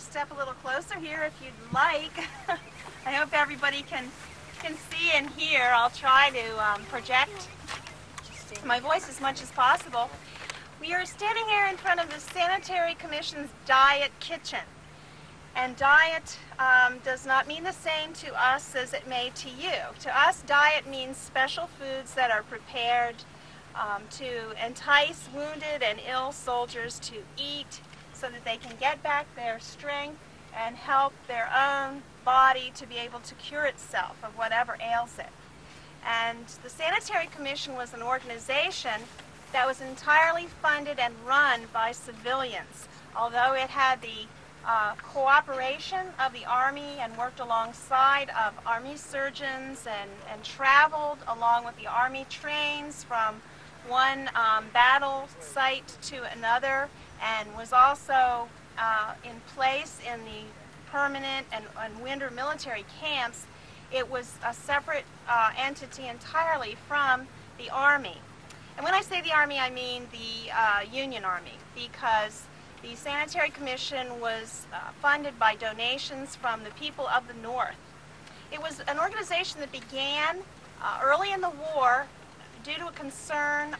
step a little closer here if you'd like. I hope everybody can see and hear. I'll try to project my voice as much as possible. We are standing here in front of the Sanitary Commission's Diet Kitchen. And diet does not mean the same to us as it may to you. To us, diet means special foods that are prepared to entice wounded and ill soldiers to eat so that they can get back their strength and help their own body to be able to cure itself of whatever ails it. And the Sanitary Commission was an organization that was entirely funded and run by civilians, although it had the cooperation of the Army and worked alongside of Army surgeons and traveled along with the Army trains from one battle site to another, and was also in place in the permanent and winter military camps. It was a separate entity entirely from the Army. And when I say the Army, I mean the Union Army, because the Sanitary Commission was funded by donations from the people of the North. It was an organization that began early in the war due to a concern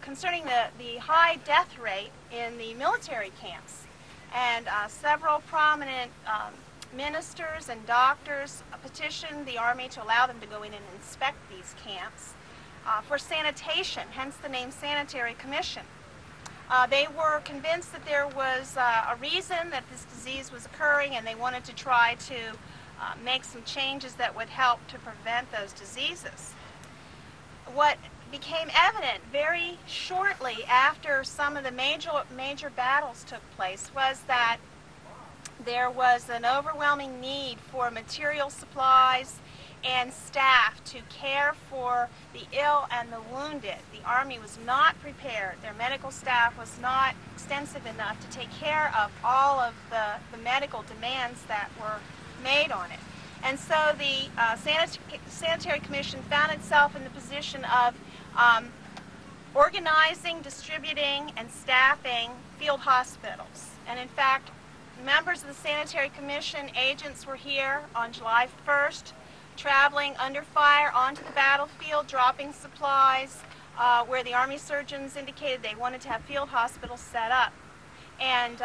concerning the high death rate in the military camps. And several prominent ministers and doctors petitioned the Army to allow them to go in and inspect these camps for sanitation, hence the name Sanitary Commission. They were convinced that there was a reason that this disease was occurring, and they wanted to try to make some changes that would help to prevent those diseases. What became evident very shortly after some of the major battles took place was that there was an overwhelming need for material supplies and staff to care for the ill and the wounded. The Army was not prepared. Their medical staff was not extensive enough to take care of all of the medical demands that were made on it. And so the Sanitary Commission found itself in the position of organizing, distributing, and staffing field hospitals. And in fact, members of the Sanitary Commission agents were here on July 1st, traveling under fire onto the battlefield, dropping supplies, where the Army surgeons indicated they wanted to have field hospitals set up. And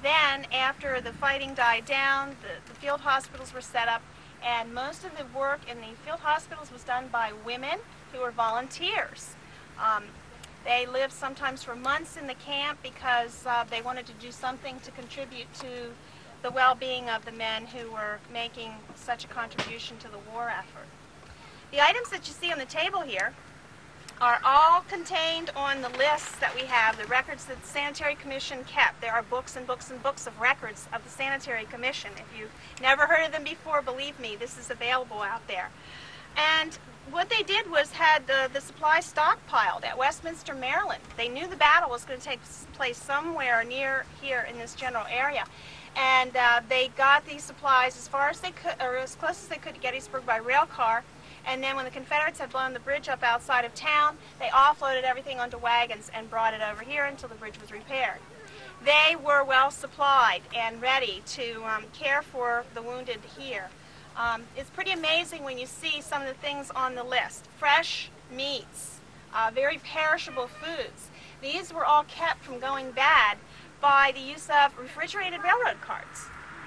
then, after the fighting died down, the field hospitals were set up, and most of the work in the field hospitals was done by women who were volunteers. They lived sometimes for months in the camp because they wanted to do something to contribute to the well-being of the men who were making such a contribution to the war effort. The items that you see on the table here are all contained on the lists that we have, the records that the Sanitary Commission kept. There are books and books and books of records of the Sanitary Commission. If you've never heard of them before, believe me, this is available out there. And what they did was had the supplies stockpiled at Westminster, Maryland. They knew the battle was going to take place somewhere near here in this general area. And they got these supplies as far as they could, or as close as they could to Gettysburg by rail car. And then when the Confederates had blown the bridge up outside of town, they offloaded everything onto wagons and brought it over here until the bridge was repaired. They were well supplied and ready to care for the wounded here. It's pretty amazing when you see some of the things on the list. Fresh meats, very perishable foods. These were all kept from going bad by the use of refrigerated railroad carts.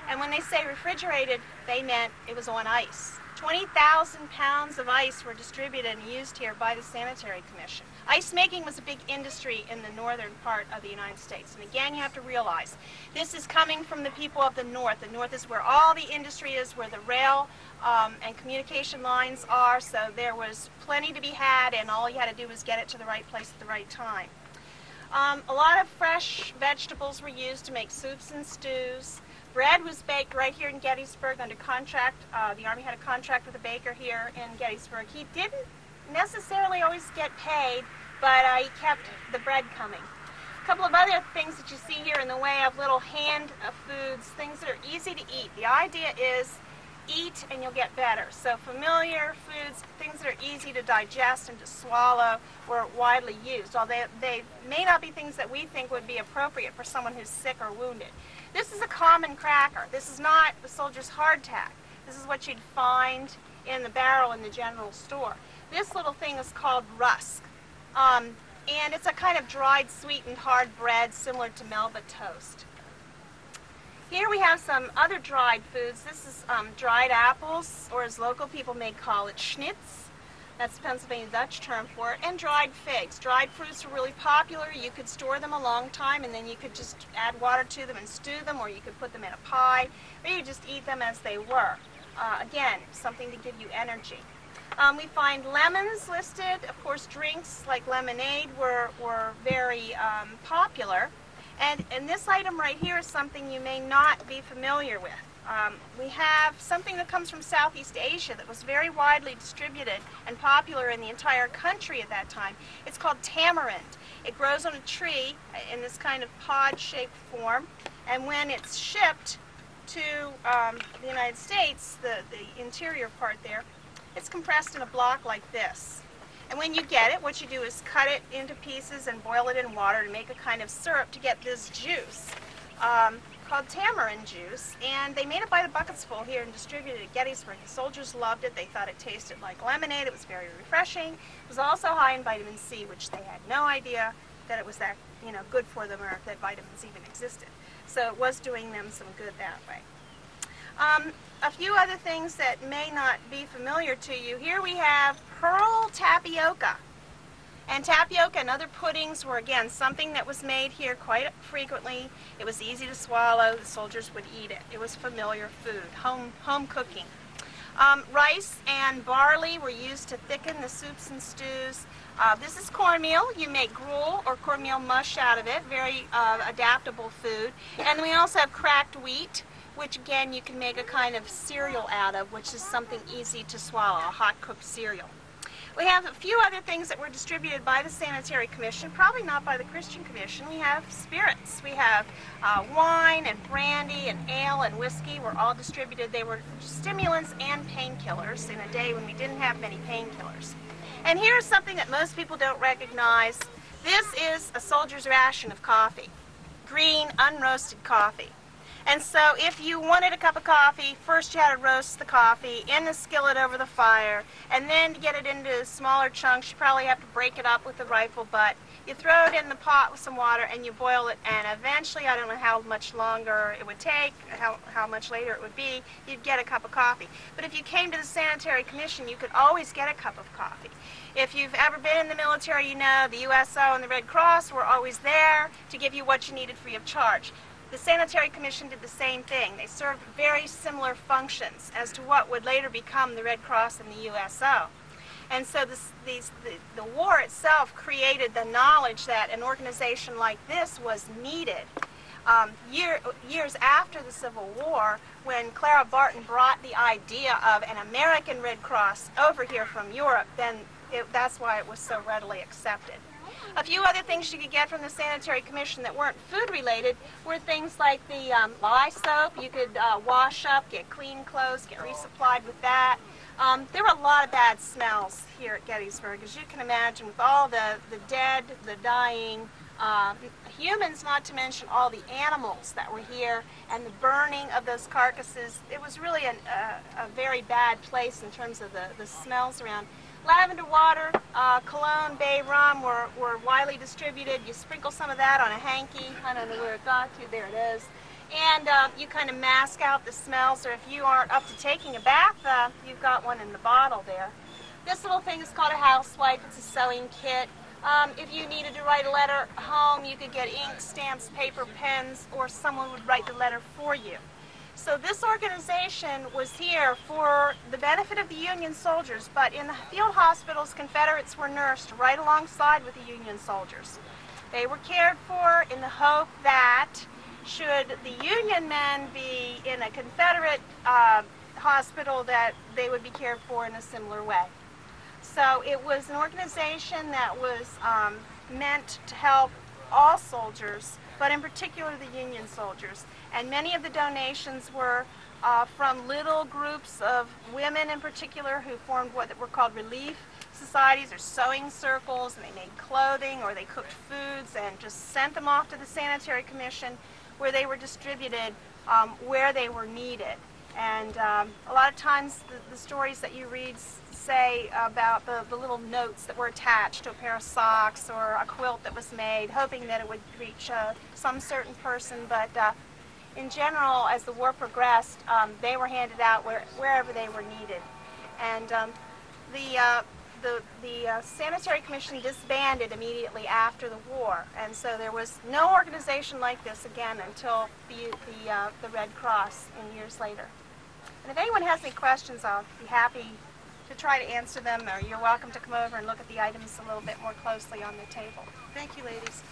And when they say refrigerated, they meant it was on ice. 20,000 pounds of ice were distributed and used here by the Sanitary Commission. Ice making was a big industry in the northern part of the United States. And again, you have to realize, this is coming from the people of the North. The North is where all the industry is, where the rail and communication lines are, so there was plenty to be had, and all you had to do was get it to the right place at the right time. A lot of fresh vegetables were used to make soups and stews. Bread was baked right here in Gettysburg under contract. The Army had a contract with a baker here in Gettysburg. He didn't necessarily always get paid, but he kept the bread coming. A couple of other things that you see here in the way of little hand foods, things that are easy to eat. The idea is eat and you'll get better. So familiar foods, things that are easy to digest and to swallow, were widely used, although they may not be things that we think would be appropriate for someone who's sick or wounded. This is a common cracker. This is not the soldier's hardtack. This is what you'd find in the barrel in the general store. This little thing is called rusk, and it's a kind of dried, sweetened, hard bread similar to Melba toast. Here we have some other dried foods. This is dried apples, or as local people may call it, schnitz. That's the Pennsylvania Dutch term for it. And dried figs. Dried fruits are really popular. You could store them a long time, and then you could just add water to them and stew them, or you could put them in a pie, or you just eat them as they were. Again, something to give you energy. We find lemons listed. Of course, drinks like lemonade were very popular. And this item right here is something you may not be familiar with. We have something that comes from Southeast Asia that was very widely distributed and popular in the entire country at that time. It's called tamarind. It grows on a tree in this kind of pod-shaped form, and when it's shipped to the United States, the interior part there, it's compressed in a block like this. And when you get it, what you do is cut it into pieces and boil it in water to make a kind of syrup to get this juice called tamarind juice. And they made it by the buckets full here and distributed it at Gettysburg. The soldiers loved it. They thought it tasted like lemonade. It was very refreshing. It was also high in vitamin C, which they had no idea that it was that good for them, or that vitamins even existed. So it was doing them some good that way. A few other things that may not be familiar to you. Here we have pearl tapioca. And tapioca and other puddings were, again, something that was made here quite frequently. It was easy to swallow. The soldiers would eat it. It was familiar food, home cooking. Rice and barley were used to thicken the soups and stews. This is cornmeal. You make gruel or cornmeal mush out of it. Very adaptable food. And we also have cracked wheat, which again you can make a kind of cereal out of, which is something easy to swallow, a hot cooked cereal. We have a few other things that were distributed by the Sanitary Commission, probably not by the Christian Commission. We have spirits. We have wine and brandy and ale and whiskey were all distributed. They were stimulants and painkillers in a day when we didn't have many painkillers. And here's something that most people don't recognize. This is a soldier's ration of coffee, green, unroasted coffee. And so if you wanted a cup of coffee, first you had to roast the coffee in the skillet over the fire, and then to get it into smaller chunks, you probably have to break it up with a rifle butt. You throw it in the pot with some water and you boil it, and eventually, I don't know how much longer it would take, how much later it would be, you'd get a cup of coffee. But if you came to the Sanitary Commission, you could always get a cup of coffee. If you've ever been in the military, you know the USO and the Red Cross were always there to give you what you needed free of charge. The Sanitary Commission did the same thing. They served very similar functions as to what would later become the Red Cross and the USO. And so the war itself created the knowledge that an organization like this was needed. Years after the Civil War, when Clara Barton brought the idea of an American Red Cross over here from Europe, then that's why it was so readily accepted. A few other things you could get from the Sanitary Commission that weren't food-related were things like the lye soap. You could wash up, get clean clothes, get resupplied with that. There were a lot of bad smells here at Gettysburg, as you can imagine, with all the dead, the dying, humans, not to mention all the animals that were here, and the burning of those carcasses. It was really a very bad place in terms of the smells around. Lavender water, cologne, bay rum were widely distributed. You sprinkle some of that on a hanky. I don't know where it got to. There it is. And you kind of mask out the smells, or if you aren't up to taking a bath, you've got one in the bottle there. This little thing is called a housewife. It's a sewing kit. If you needed to write a letter home, you could get ink, stamps, paper, pens, or someone would write the letter for you. So this organization was here for the benefit of the Union soldiers, but in the field hospitals, Confederates were nursed right alongside with the Union soldiers. They were cared for in the hope that should the Union men be in a Confederate hospital, that they would be cared for in a similar way. So it was an organization that was meant to help all soldiers, but in particular the Union soldiers. And many of the donations were from little groups of women in particular who formed what were called relief societies or sewing circles, and they made clothing or they cooked foods and just sent them off to the Sanitary Commission where they were distributed where they were needed. And a lot of times the stories that you read say about the little notes that were attached to a pair of socks or a quilt that was made, hoping that it would reach some certain person. But in general, as the war progressed, they were handed out wherever they were needed. And the Sanitary Commission disbanded immediately after the war, and so there was no organization like this again until the Red Cross in years later. And if anyone has any questions, I'll be happy to try to answer them, or you're welcome to come over and look at the items a little bit more closely on the table. Thank you, ladies.